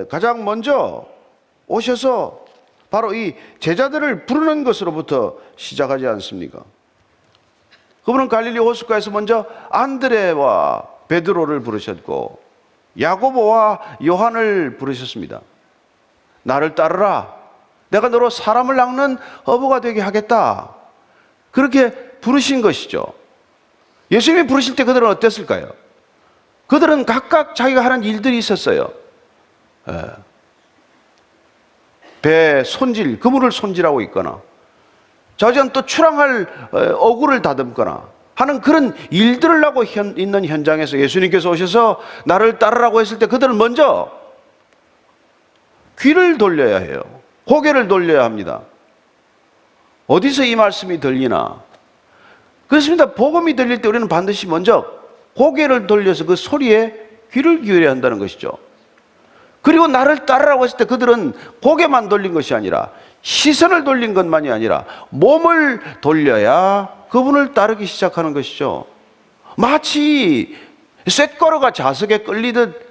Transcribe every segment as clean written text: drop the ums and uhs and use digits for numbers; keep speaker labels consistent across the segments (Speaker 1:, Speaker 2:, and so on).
Speaker 1: 가장 먼저 오셔서 바로 이 제자들을 부르는 것으로부터 시작하지 않습니까? 그분은 갈릴리 호숫가에서 먼저 안드레와 베드로를 부르셨고 야고보와 요한을 부르셨습니다. 나를 따르라. 내가 너로 사람을 낚는 어부가 되게 하겠다. 그렇게 부르신 것이죠. 예수님이 부르실 때 그들은 어땠을까요? 그들은 각각 자기가 하는 일들이 있었어요. 배 손질, 그물을 손질하고 있거나 저전 또 출항할 어구를 다듬거나 하는 그런 일들을 하고 있는 현장에서 예수님께서 오셔서 나를 따르라고 했을 때 그들은 먼저 귀를 돌려야 해요. 고개를 돌려야 합니다. 어디서 이 말씀이 들리나? 그렇습니다. 복음이 들릴 때 우리는 반드시 먼저 고개를 돌려서 그 소리에 귀를 기울여야 한다는 것이죠. 그리고 나를 따르라고 했을 때 그들은 고개만 돌린 것이 아니라 시선을 돌린 것만이 아니라 몸을 돌려야 그분을 따르기 시작하는 것이죠. 마치 쇳가루가 자석에 끌리듯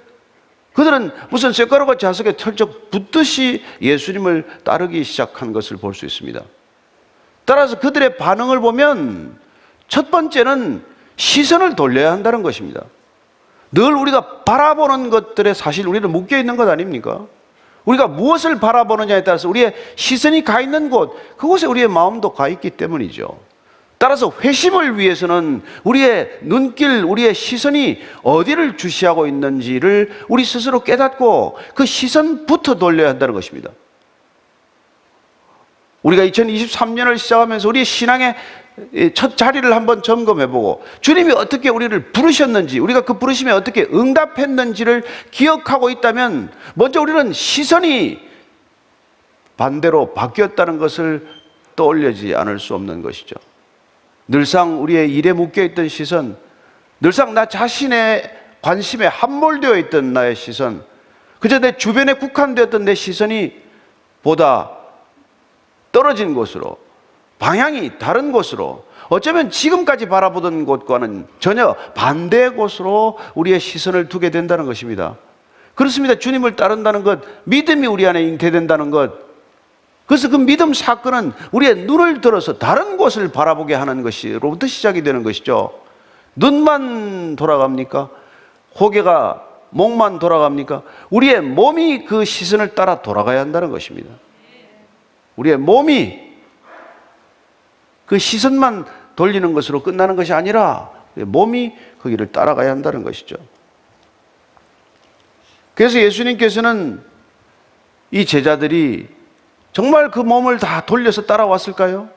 Speaker 1: 그들은 무슨 쇳가루가 자석에 털쩍 붙듯이 예수님을 따르기 시작한 것을 볼 수 있습니다. 따라서 그들의 반응을 보면 첫 번째는 시선을 돌려야 한다는 것입니다. 늘 우리가 바라보는 것들에 사실 우리는 묶여 있는 것 아닙니까? 우리가 무엇을 바라보느냐에 따라서 우리의 시선이 가 있는 곳, 그곳에 우리의 마음도 가 있기 때문이죠. 따라서 회심을 위해서는 우리의 눈길, 우리의 시선이 어디를 주시하고 있는지를 우리 스스로 깨닫고 그 시선부터 돌려야 한다는 것입니다. 우리가 2023년을 시작하면서 우리의 신앙의 첫 자리를 한번 점검해보고 주님이 어떻게 우리를 부르셨는지, 우리가 그 부르심에 어떻게 응답했는지를 기억하고 있다면 먼저 우리는 시선이 반대로 바뀌었다는 것을 떠올리지 않을 수 없는 것이죠. 늘상 우리의 일에 묶여있던 시선, 늘상 나 자신의 관심에 함몰되어 있던 나의 시선, 그저 내 주변에 국한되었던 내 시선이 보다 떨어진 곳으로, 방향이 다른 곳으로, 어쩌면 지금까지 바라보던 곳과는 전혀 반대의 곳으로 우리의 시선을 두게 된다는 것입니다. 그렇습니다. 주님을 따른다는 것, 믿음이 우리 안에 잉태된다는 것, 그래서 그 믿음 사건은 우리의 눈을 들어서 다른 곳을 바라보게 하는 것으로부터 시작이 되는 것이죠. 눈만 돌아갑니까? 고개가, 목만 돌아갑니까? 우리의 몸이 그 시선을 따라 돌아가야 한다는 것입니다. 우리의 몸이 그 시선만 돌리는 것으로 끝나는 것이 아니라 몸이 그 길을 따라가야 한다는 것이죠. 그래서 예수님께서는 이 제자들이 정말 그 몸을 다 돌려서 따라왔을까요?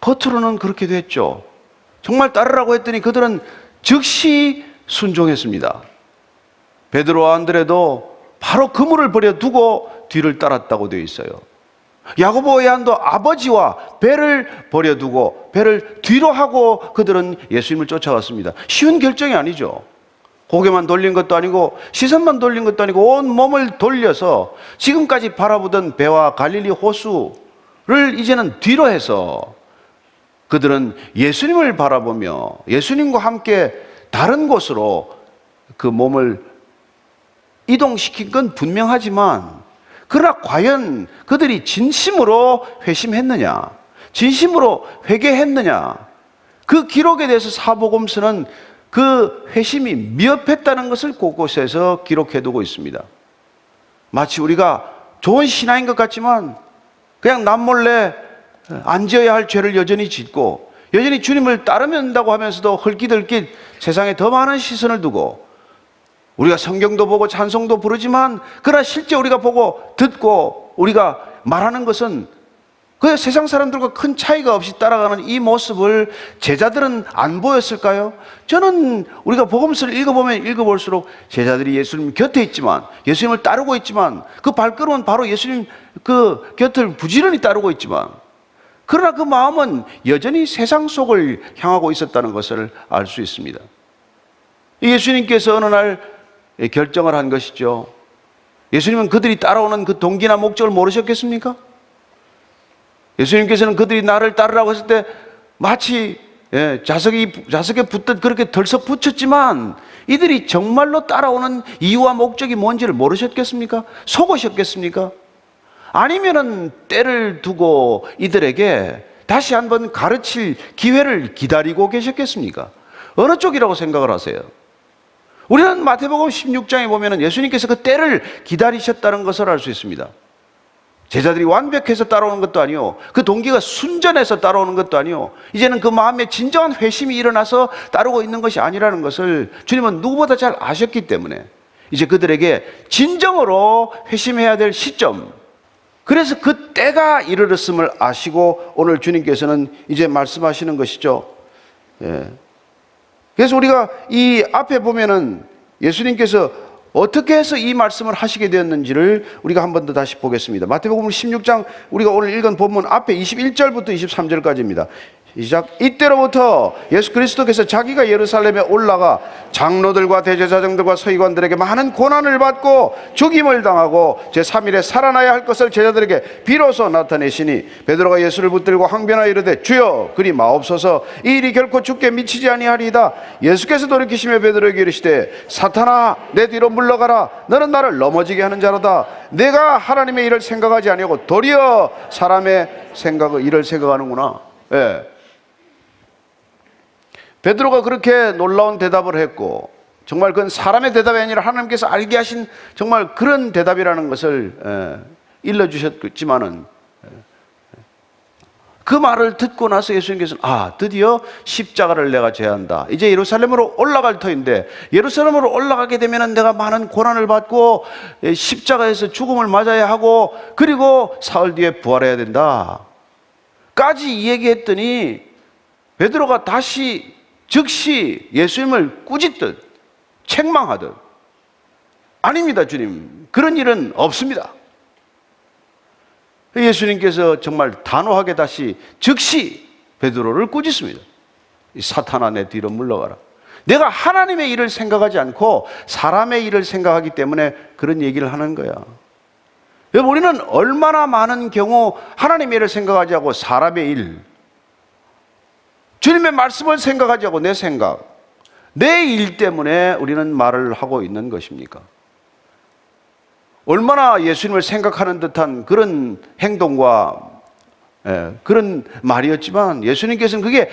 Speaker 1: 겉으로는 그렇게 됐죠. 정말 따르라고 했더니 그들은 즉시 순종했습니다. 베드로와 안드레도 바로 그물을 버려두고 뒤를 따랐다고 되어 있어요. 야고보와 요한도 아버지와 배를 버려두고 배를 뒤로 하고 그들은 예수님을 쫓아갔습니다. 쉬운 결정이 아니죠. 고개만 돌린 것도 아니고 시선만 돌린 것도 아니고 온 몸을 돌려서 지금까지 바라보던 배와 갈릴리 호수를 이제는 뒤로 해서 그들은 예수님을 바라보며 예수님과 함께 다른 곳으로 그 몸을 이동시킨 건 분명하지만 그러나 과연 그들이 진심으로 회심했느냐, 진심으로 회개했느냐, 그 기록에 대해서 사복음서는 그 회심이 미흡했다는 것을 곳곳에서 기록해두고 있습니다. 마치 우리가 좋은 신앙인 것 같지만 그냥 남몰래 안 지어야 할 죄를 여전히 짓고 여전히 주님을 따르면 된다고 하면서도 헐기덜기 세상에 더 많은 시선을 두고 우리가 성경도 보고 찬송도 부르지만 그러나 실제 우리가 보고 듣고 우리가 말하는 것은 그 세상 사람들과 큰 차이가 없이 따라가는 이 모습을 제자들은 안 보였을까요? 저는 우리가 복음서를 읽어보면 읽어볼수록 제자들이 예수님 곁에 있지만 예수님을 따르고 있지만 그 발걸음은 바로 예수님 그 곁을 부지런히 따르고 있지만 그러나 그 마음은 여전히 세상 속을 향하고 있었다는 것을 알 수 있습니다. 예수님께서 어느 날 결정을 한 것이죠. 예수님은 그들이 따라오는 그 동기나 목적을 모르셨겠습니까? 예수님께서는 그들이 나를 따르라고 했을 때 마치 자석에 붙듯 그렇게 덜썩 붙였지만 이들이 정말로 따라오는 이유와 목적이 뭔지를 모르셨겠습니까? 속으셨겠습니까? 아니면은 때를 두고 이들에게 다시 한번 가르칠 기회를 기다리고 계셨겠습니까? 어느 쪽이라고 생각을 하세요? 우리는 마태복음 16장에 보면은 예수님께서 그 때를 기다리셨다는 것을 알 수 있습니다. 제자들이 완벽해서 따라오는 것도 아니요, 그 동기가 순전해서 따라오는 것도 아니요, 이제는 그 마음에 진정한 회심이 일어나서 따르고 있는 것이 아니라는 것을 주님은 누구보다 잘 아셨기 때문에 이제 그들에게 진정으로 회심해야 될 시점, 그래서 그 때가 이르렀음을 아시고 오늘 주님께서는 이제 말씀하시는 것이죠. 예. 그래서 우리가 이 앞에 보면은 예수님께서 어떻게 해서 이 말씀을 하시게 되었는지를 우리가 한 번 더 다시 보겠습니다. 마태복음 16장 우리가 오늘 읽은 본문 앞에 21절부터 23절까지입니다. 시작. 이때로부터 예수 그리스도께서 자기가 예루살렘에 올라가 장로들과 대제사장들과 서기관들에게 많은 고난을 받고 죽임을 당하고 제3일에 살아나야 할 것을 제자들에게 비로소 나타내시니 베드로가 예수를 붙들고 항변하여 이르되 주여 그리 마옵소서, 이 일이 결코 주께 미치지 아니하리이다. 예수께서 돌이키시며 베드로에게 이르시되 사탄아 내 뒤로 물러가라, 너는 나를 넘어지게 하는 자로다. 내가 하나님의 일을 생각하지 아니하고 도리어 사람의 일을 생각하는구나. 예. 베드로가 그렇게 놀라운 대답을 했고, 정말 그건 사람의 대답이 아니라 하나님께서 알게 하신 정말 그런 대답이라는 것을 일러주셨지만은, 그 말을 듣고 나서 예수님께서는 드디어 십자가를 내가 져야 한다. 이제 예루살렘으로 올라갈 터인데 예루살렘으로 올라가게 되면 내가 많은 고난을 받고 십자가에서 죽음을 맞아야 하고 그리고 사흘 뒤에 부활해야 된다 까지 얘기했더니 베드로가 다시 즉시 예수님을 꾸짖듯 책망하듯, 아닙니다 주님, 그런 일은 없습니다. 예수님께서 정말 단호하게 다시 즉시 베드로를 꾸짖습니다. 사탄아 내 뒤로 물러가라. 내가 하나님의 일을 생각하지 않고 사람의 일을 생각하기 때문에 그런 얘기를 하는 거야. 여러분, 우리는 얼마나 많은 경우 하나님의 일을 생각하지 않고 사람의 일, 주님의 말씀을 생각하지 않고 내 생각, 내 일 때문에 우리는 말을 하고 있는 것입니까? 얼마나 예수님을 생각하는 듯한 그런 행동과 그런 말이었지만 예수님께서는 그게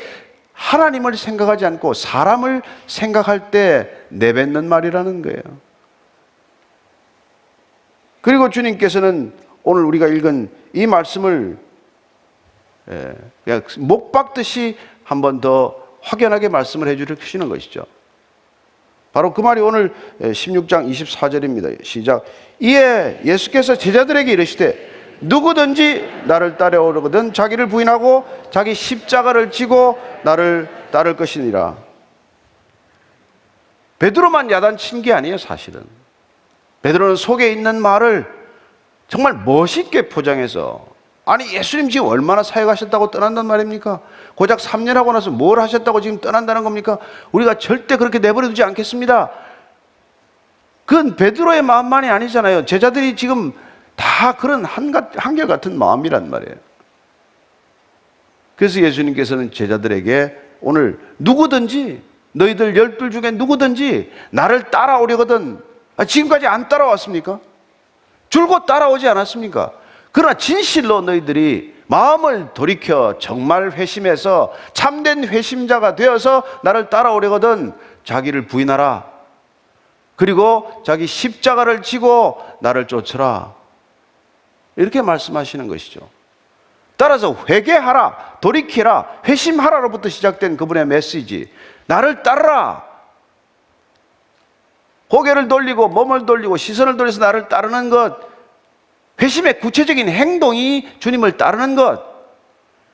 Speaker 1: 하나님을 생각하지 않고 사람을 생각할 때 내뱉는 말이라는 거예요. 그리고 주님께서는 오늘 우리가 읽은 이 말씀을 그냥 목 박듯이 한 번 더 확연하게 말씀을 해주시는 것이죠. 바로 그 말이 오늘 16장 24절입니다. 시작. 이에 예수께서 제자들에게 이르시되 누구든지 나를 따라오려거든 자기를 부인하고 자기 십자가를 지고 나를 따를 것이니라. 베드로만 야단친 게 아니에요. 사실은 베드로는 속에 있는 말을 정말 멋있게 포장해서, 아니 예수님 지금 얼마나 사역하셨다고 떠난단 말입니까? 고작 3년 하고 나서 뭘 하셨다고 지금 떠난다는 겁니까? 우리가 절대 그렇게 내버려 두지 않겠습니다. 그건 베드로의 마음만이 아니잖아요. 제자들이 지금 다 그런 한결같은 마음이란 말이에요. 그래서 예수님께서는 제자들에게 오늘 누구든지, 너희들 12 중에 누구든지 나를 따라오려거든, 지금까지 안 따라왔습니까? 줄곧 따라오지 않았습니까? 그러나 진실로 너희들이 마음을 돌이켜 정말 회심해서 참된 회심자가 되어서 나를 따라오려거든 자기를 부인하라. 그리고 자기 십자가를 지고 나를 쫓으라. 이렇게 말씀하시는 것이죠. 따라서 회개하라, 돌이키라, 회심하라로부터 시작된 그분의 메시지, 나를 따르라. 고개를 돌리고 몸을 돌리고 시선을 돌려서 나를 따르는 것, 회심의 구체적인 행동이 주님을 따르는 것.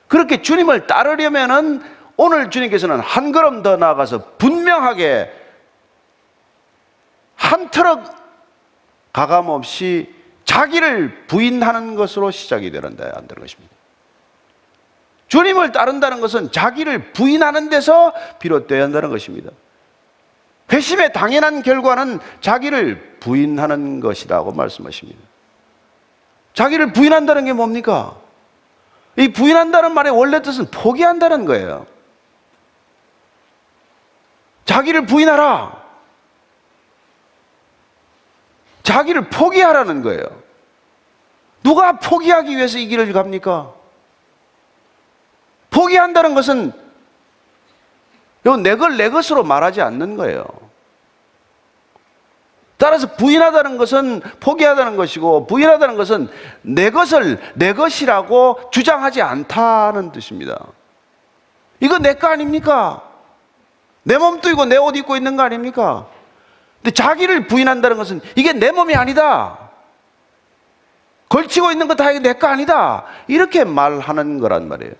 Speaker 1: 그렇게 주님을 따르려면은 오늘 주님께서는 한 걸음 더 나아가서 분명하게 한 트럭 가감 없이 자기를 부인하는 것으로 시작이 되는데 안 되는 것입니다. 주님을 따른다는 것은 자기를 부인하는 데서 비롯되어야 한다는 것입니다. 회심의 당연한 결과는 자기를 부인하는 것이라고 말씀하십니다. 자기를 부인한다는 게 뭡니까? 이 부인한다는 말의 원래 뜻은 포기한다는 거예요. 자기를 부인하라. 자기를 포기하라는 거예요. 누가 포기하기 위해서 이 길을 갑니까? 포기한다는 것은 내 걸 내 것으로 말하지 않는 거예요. 따라서 부인하다는 것은 포기하다는 것이고, 부인하다는 것은 내 것을 내 것이라고 주장하지 않다는 뜻입니다. 이거 내 거 아닙니까? 내 몸도 이고 내 옷 입고 있는 거 아닙니까? 근데 자기를 부인한다는 것은 이게 내 몸이 아니다, 걸치고 있는 거 다 이게 내 거 아니다, 이렇게 말하는 거란 말이에요.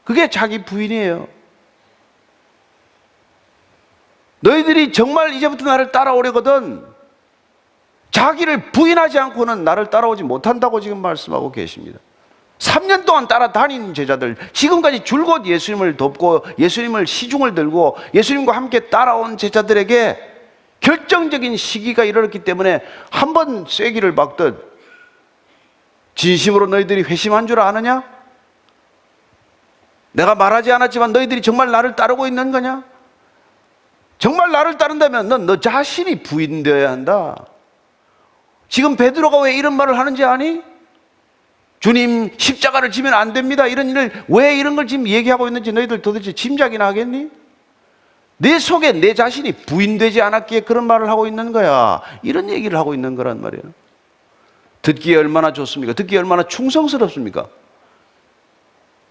Speaker 1: 그게 자기 부인이에요. 너희들이 정말 이제부터 나를 따라오려거든 자기를 부인하지 않고는 나를 따라오지 못한다고 지금 말씀하고 계십니다. 3년 동안 따라다닌 제자들, 지금까지 줄곧 예수님을 돕고 예수님을 시중을 들고 예수님과 함께 따라온 제자들에게 결정적인 시기가 이르렀기 때문에 한번 쐐기를 박듯 진심으로 너희들이 회심한 줄 아느냐? 내가 말하지 않았지만 너희들이 정말 나를 따르고 있는 거냐? 정말 나를 따른다면 넌 너 자신이 부인되어야 한다. 지금 베드로가 왜 이런 말을 하는지 아니? 주님 십자가를 지면 안 됩니다, 이런 일을 왜 이런 걸 지금 얘기하고 있는지 너희들 도대체 짐작이나 하겠니? 내 속에 내 자신이 부인되지 않았기에 그런 말을 하고 있는 거야, 이런 얘기를 하고 있는 거란 말이에요. 듣기에 얼마나 좋습니까? 듣기에 얼마나 충성스럽습니까?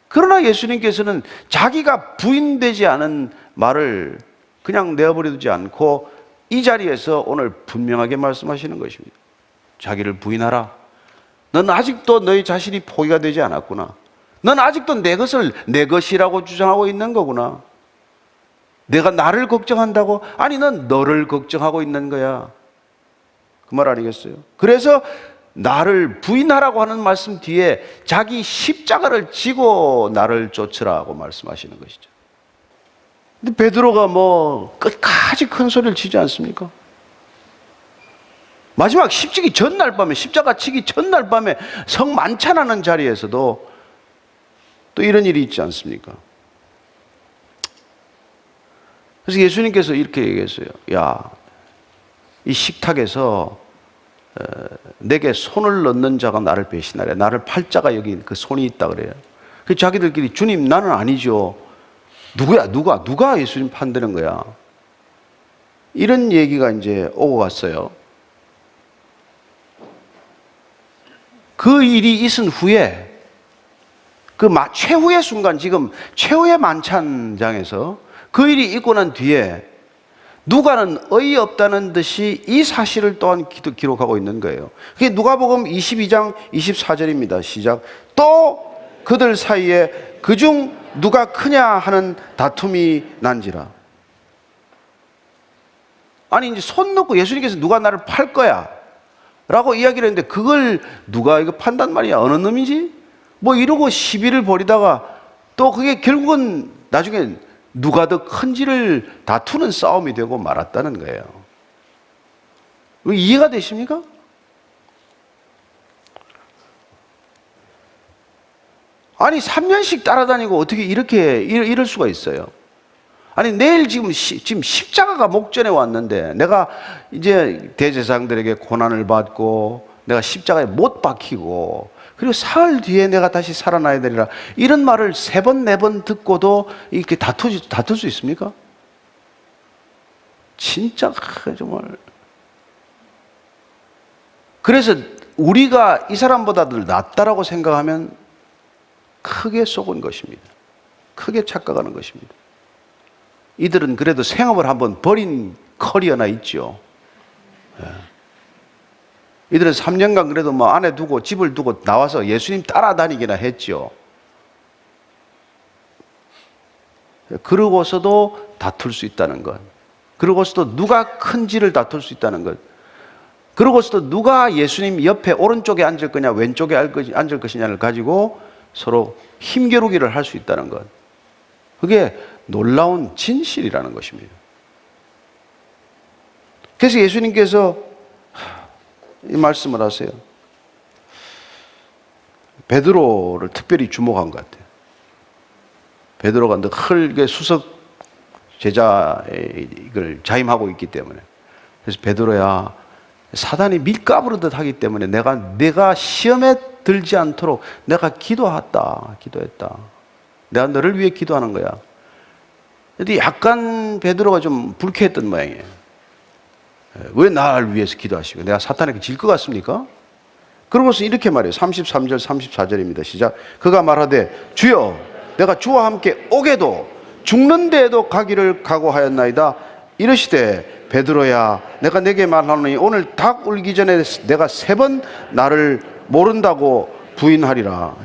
Speaker 1: 그러나 예수님께서는 자기가 부인되지 않은 말을 그냥 내어버리지 않고 이 자리에서 오늘 분명하게 말씀하시는 것입니다. 자기를 부인하라. 넌 아직도 너희 자신이 포기가 되지 않았구나. 넌 아직도 내 것을 내 것이라고 주장하고 있는 거구나. 내가 나를 걱정한다고? 아니, 넌 너를 걱정하고 있는 거야. 그 말 아니겠어요? 그래서 나를 부인하라고 하는 말씀 뒤에 자기 십자가를 지고 나를 쫓으라고 말씀하시는 것이죠. 근데 베드로가 뭐 끝까지 큰 소리를 치지 않습니까? 마지막 십자가 전날 밤에, 십자가 치기 전날 밤에 성 만찬하는 자리에서도 또 이런 일이 있지 않습니까? 그래서 예수님께서 이렇게 얘기했어요. 야, 이 식탁에서 내게 손을 넣는 자가 나를 배신하래. 나를 팔 자가 여기 그 손이 있다 그래요. 그 자기들끼리 주님 나는 아니죠. 누구야? 누가 예수님 판다는 거야? 이런 얘기가 이제 오고 갔어요. 그 일이 있은 후에 그 최후의 순간, 지금 최후의 만찬장에서 그 일이 있고 난 뒤에 누가는 어이없다는 듯이 이 사실을 또한 기록하고 있는 거예요. 그게 누가복음 22장 24절입니다. 시작. 또 그들 사이에 그중 누가 크냐 하는 다툼이 난지라. 아니, 이제 손 놓고 예수님께서 누가 나를 팔 거야 라고 이야기를 했는데 그걸 누가 이거 판단 말이야? 어느 놈이지? 뭐 이러고 시비를 벌이다가 또 그게 결국은 나중에 누가 더 큰지를 다투는 싸움이 되고 말았다는 거예요. 이해가 되십니까? 아니, 3년씩 따라다니고 어떻게 이럴 수가 있어요? 아니, 내일 지금 십자가가 목전에 왔는데 내가 이제 대제사장들에게 고난을 받고 내가 십자가에 못 박히고 그리고 사흘 뒤에 내가 다시 살아나야 되리라, 이런 말을 3번, 4번 듣고도 이렇게 다툴 수 있습니까? 진짜 정말. 그래서 우리가 이 사람보다도 낫다라고 생각하면 크게 속은 것입니다. 크게 착각하는 것입니다. 이들은 그래도 생업을 한번 버린 커리어나 있죠. 이들은 3년간 그래도 뭐 아내 두고 집을 두고 나와서 예수님 따라다니기나 했죠. 그러고서도 다툴 수 있다는 것, 그러고서도 누가 큰지를 다툴 수 있다는 것, 그러고서도 누가 예수님 옆에 오른쪽에 앉을 거냐 왼쪽에 앉을 것이냐를 가지고 서로 힘겨루기를 할 수 있다는 것, 그게 놀라운 진실이라는 것입니다. 그래서 예수님께서 이 말씀을 하세요. 베드로를 특별히 주목한 것 같아요. 베드로가 늘 수석 제자의 이걸 자임하고 있기 때문에. 그래서 베드로야, 사단이 밀가부르듯 하기 때문에 내가 시험에 들지 않도록 내가 기도했다. 내가 너를 위해 기도하는 거야. 근데 약간 베드로가 좀 불쾌했던 모양이에요. 왜 나를 위해서 기도하시고 내가 사탄에게 질 것 같습니까? 그러고서 이렇게 말해요. 33절 34절입니다. 시작. 그가 말하되 주여 내가 주와 함께 오게도 죽는 데에도 가기를 각오하였나이다. 이르시되 베드로야 내가 내게 말하노니 오늘 닭 울기 전에 내가 3번 나를 모른다고 부인하리라.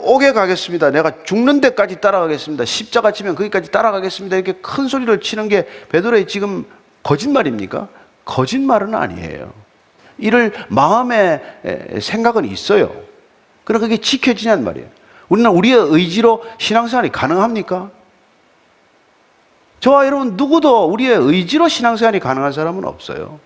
Speaker 1: 오게 가겠습니다. 내가 죽는 데까지 따라가겠습니다. 십자가 치면 거기까지 따라가겠습니다. 이렇게 큰 소리를 치는 게 베드로의 지금 거짓말입니까? 거짓말은 아니에요. 이럴 마음의 생각은 있어요. 그러나 그게 지켜지냔 말이에요. 우리는 우리의 의지로 신앙생활이 가능합니까? 저와 여러분 누구도 우리의 의지로 신앙생활이 가능한 사람은 없어요.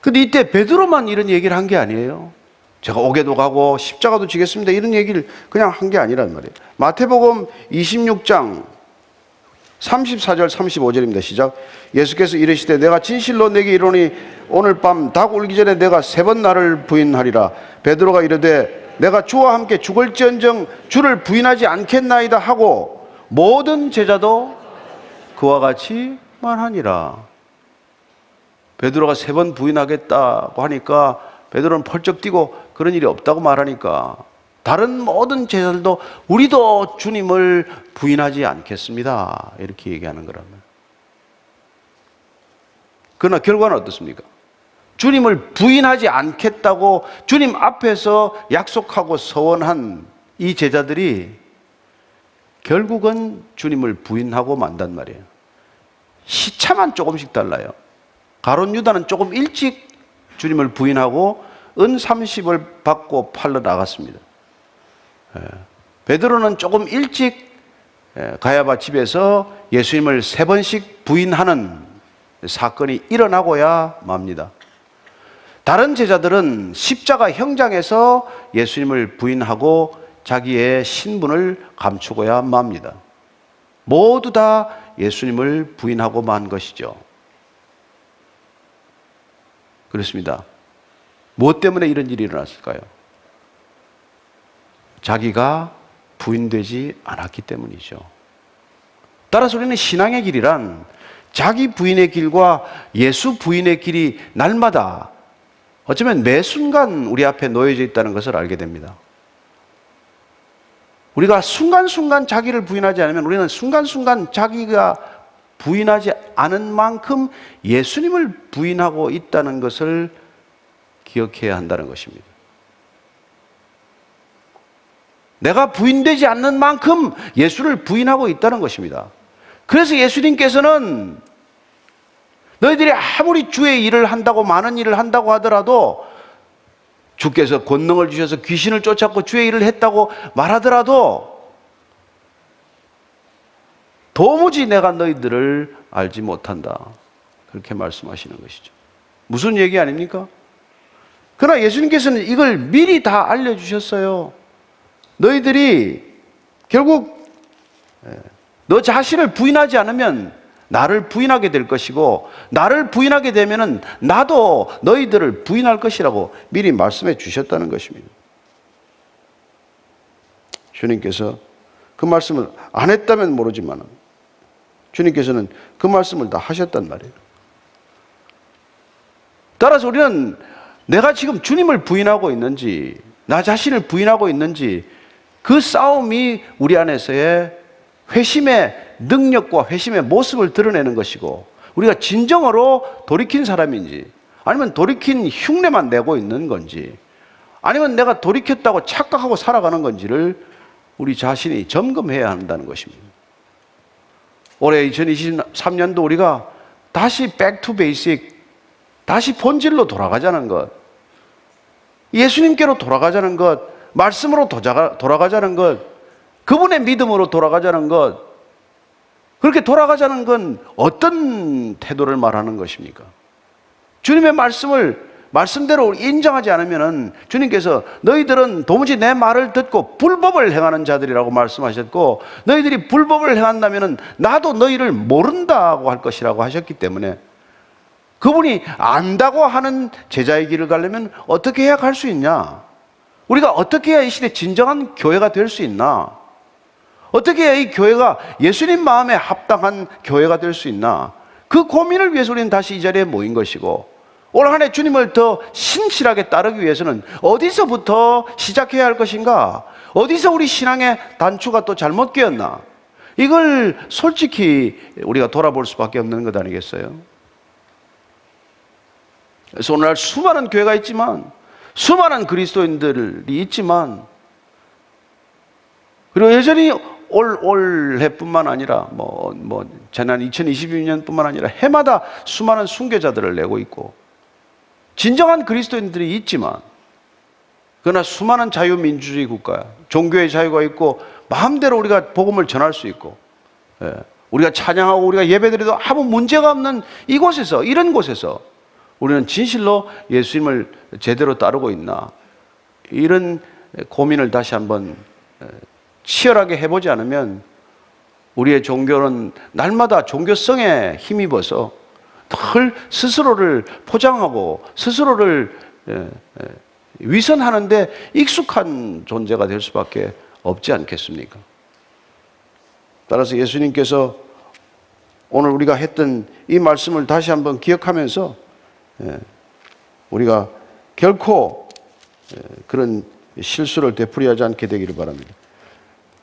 Speaker 1: 근데 이때 베드로만 이런 얘기를 한 게 아니에요. 제가 옥에도 가고 십자가도 지겠습니다. 이런 얘기를 그냥 한 게 아니란 말이에요. 마태복음 26장 34절 35절입니다. 시작. 예수께서 이르시되 내가 진실로 내게 이르노니 오늘 밤 닭 울기 전에 내가 3번 나를 부인하리라. 베드로가 이르되 내가 주와 함께 죽을지언정 주를 부인하지 않겠나이다 하고 모든 제자도 그와 같이 말하니라. 베드로가 3번 부인하겠다고 하니까 베드로는 펄쩍 뛰고 그런 일이 없다고 말하니까 다른 모든 제자들도 우리도 주님을 부인하지 않겠습니다. 이렇게 얘기하는 거라면. 그러나 결과는 어떻습니까? 주님을 부인하지 않겠다고 주님 앞에서 약속하고 서원한 이 제자들이 결국은 주님을 부인하고 만단 말이에요. 시차만 조금씩 달라요. 가룟 유다는 조금 일찍 주님을 부인하고 은 30을 받고 팔러 나갔습니다. 베드로는 조금 일찍 가야바 집에서 예수님을 3번씩 부인하는 사건이 일어나고야 맙니다. 다른 제자들은 십자가 형장에서 예수님을 부인하고 자기의 신분을 감추고야 맙니다. 모두 다 예수님을 부인하고 만 것이죠. 그렇습니다. 무엇 때문에 이런 일이 일어났을까요? 자기가 부인되지 않았기 때문이죠. 따라서 우리는 신앙의 길이란 자기 부인의 길과 예수 부인의 길이 날마다 어쩌면 매 순간 우리 앞에 놓여져 있다는 것을 알게 됩니다. 우리가 순간순간 자기를 부인하지 않으면 우리는 순간순간 자기가 부인하지 않은 만큼 예수님을 부인하고 있다는 것을 기억해야 한다는 것입니다. 내가 부인되지 않는 만큼 예수를 부인하고 있다는 것입니다. 그래서 예수님께서는 너희들이 아무리 주의 일을 한다고 많은 일을 한다고 하더라도 주께서 권능을 주셔서 귀신을 쫓았고 주의 일을 했다고 말하더라도 도무지 내가 너희들을 알지 못한다. 그렇게 말씀하시는 것이죠. 무슨 얘기 아닙니까? 그러나 예수님께서는 이걸 미리 다 알려주셨어요. 너희들이 결국 너 자신을 부인하지 않으면 나를 부인하게 될 것이고 나를 부인하게 되면 나도 너희들을 부인할 것이라고 미리 말씀해 주셨다는 것입니다. 주님께서 그 말씀을 안 했다면 모르지만 주님께서는 그 말씀을 다 하셨단 말이에요. 따라서 우리는 내가 지금 주님을 부인하고 있는지 나 자신을 부인하고 있는지 그 싸움이 우리 안에서의 회심의 능력과 회심의 모습을 드러내는 것이고 우리가 진정으로 돌이킨 사람인지 아니면 돌이킨 흉내만 내고 있는 건지 아니면 내가 돌이켰다고 착각하고 살아가는 건지를 우리 자신이 점검해야 한다는 것입니다. 올해 2023년도 우리가 다시 back to basic, 다시 본질로 돌아가자는 것, 예수님께로 돌아가자는 것, 말씀으로 돌아가자는 것, 그분의 믿음으로 돌아가자는 것, 그렇게 돌아가자는 건 어떤 태도를 말하는 것입니까? 주님의 말씀을 말씀대로 인정하지 않으면은 주님께서 너희들은 도무지 내 말을 듣고 불법을 행하는 자들이라고 말씀하셨고, 너희들이 불법을 행한다면은 나도 너희를 모른다고 할 것이라고 하셨기 때문에, 그분이 안다고 하는 제자의 길을 가려면 어떻게 해야 갈 수 있냐? 우리가 어떻게 해야 이 시대 진정한 교회가 될 수 있나? 어떻게 해야 이 교회가 예수님 마음에 합당한 교회가 될 수 있나? 그 고민을 위해서 우리는 다시 이 자리에 모인 것이고, 올 한 해 주님을 더 신실하게 따르기 위해서는 어디서부터 시작해야 할 것인가? 어디서 우리 신앙의 단추가 또 잘못 끼었나? 이걸 솔직히 우리가 돌아볼 수밖에 없는 것 아니겠어요? 그래서 오늘날 수많은 교회가 있지만, 수많은 그리스도인들이 있지만, 그리고 여전히 올해뿐만 아니라 지난 2022년뿐만 아니라 해마다 수많은 순교자들을 내고 있고, 진정한 그리스도인들이 있지만, 그러나 수많은 자유민주주의 국가, 종교의 자유가 있고 마음대로 우리가 복음을 전할 수 있고, 우리가 찬양하고 우리가 예배드려도 아무 문제가 없는 이곳에서, 이런 곳에서 우리는 진실로 예수님을 제대로 따르고 있나, 이런 고민을 다시 한번 치열하게 해보지 않으면 우리의 종교는 날마다 종교성에 힘입어서 늘 스스로를 포장하고 스스로를 위선하는데 익숙한 존재가 될 수밖에 없지 않겠습니까? 따라서 예수님께서 오늘 우리가 했던 이 말씀을 다시 한번 기억하면서 우리가 결코 그런 실수를 되풀이하지 않게 되기를 바랍니다.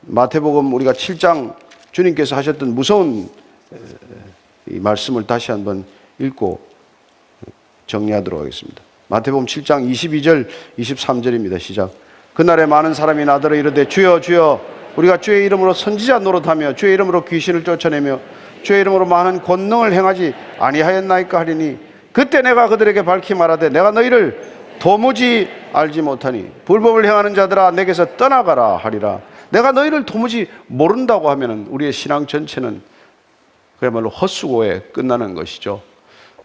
Speaker 1: 마태복음 우리가 7장 주님께서 하셨던 무서운 이 말씀을 다시 한번 읽고 정리하도록 하겠습니다. 마태복음 7장 22절 23절입니다. 시작. 그날에 많은 사람이 나더러 이르되 주여 주여 우리가 주의 이름으로 선지자 노릇하며 주의 이름으로 귀신을 쫓아내며 주의 이름으로 많은 권능을 행하지 아니하였나이까 하리니, 그때 내가 그들에게 밝히 말하되 내가 너희를 도무지 알지 못하니 불법을 행하는 자들아 내게서 떠나가라 하리라. 내가 너희를 도무지 모른다고 하면 우리의 신앙 전체는 그야말로 헛수고에 끝나는 것이죠.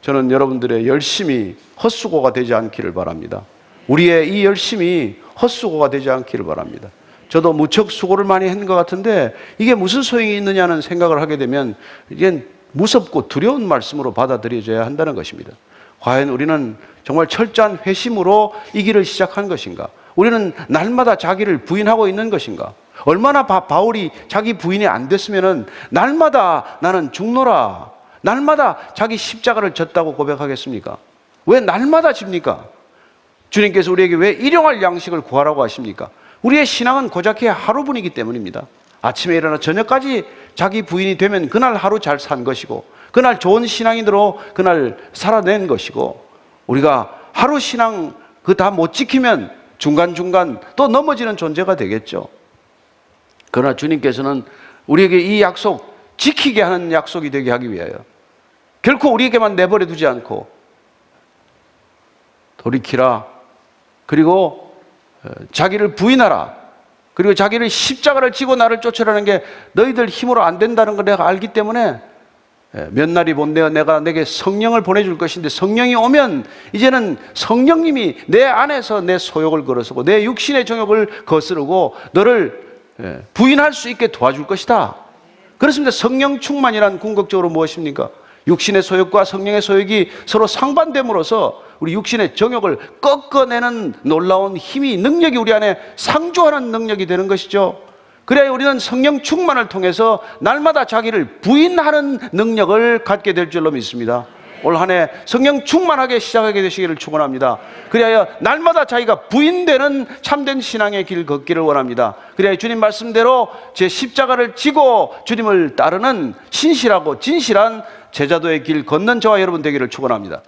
Speaker 1: 저는 여러분들의 열심이 헛수고가 되지 않기를 바랍니다. 우리의 이 열심이 헛수고가 되지 않기를 바랍니다. 저도 무척 수고를 많이 한 것 같은데 이게 무슨 소용이 있느냐는 생각을 하게 되면 이게 무섭고 두려운 말씀으로 받아들여져야 한다는 것입니다. 과연 우리는 정말 철저한 회심으로 이 길을 시작한 것인가? 우리는 날마다 자기를 부인하고 있는 것인가? 얼마나 바울이 자기 부인이 안 됐으면은 날마다 나는 죽노라, 날마다 자기 십자가를 졌다고 고백하겠습니까? 왜 날마다 집니까? 주님께서 우리에게 왜 일용할 양식을 구하라고 하십니까? 우리의 신앙은 고작 하루분이기 때문입니다. 아침에 일어나 저녁까지 자기 부인이 되면 그날 하루 잘 산 것이고, 그날 좋은 신앙인으로 그날 살아낸 것이고, 우리가 하루 신앙 그 다 못 지키면 중간중간 또 넘어지는 존재가 되겠죠. 그러나 주님께서는 우리에게 이 약속 지키게 하는 약속이 되게 하기 위하여 결코 우리에게만 내버려 두지 않고 돌이키라, 그리고 자기를 부인하라, 그리고 자기를 십자가를 지고 나를 쫓으라는 게 너희들 힘으로 안 된다는 걸 내가 알기 때문에 몇 날이 본대어 내가 내게 성령을 보내줄 것인데, 성령이 오면 이제는 성령님이 내 안에서 내 소욕을 걸어서고 내 육신의 정욕을 거스르고 너를 부인할 수 있게 도와줄 것이다. 그렇습니다. 성령 충만이란 궁극적으로 무엇입니까? 육신의 소욕과 성령의 소욕이 서로 상반됨으로써 우리 육신의 정욕을 꺾어내는 놀라운 힘이, 능력이 우리 안에 상주하는 능력이 되는 것이죠. 그래야 우리는 성령 충만을 통해서 날마다 자기를 부인하는 능력을 갖게 될 줄로 믿습니다. 올 한 해 성령 충만하게 시작하게 되시기를 축원합니다. 그래야 날마다 자기가 부인되는 참된 신앙의 길 걷기를 원합니다. 그래야 주님 말씀대로 제 십자가를 지고 주님을 따르는 신실하고 진실한 제자도의 길 걷는 저와 여러분 되기를 축원합니다.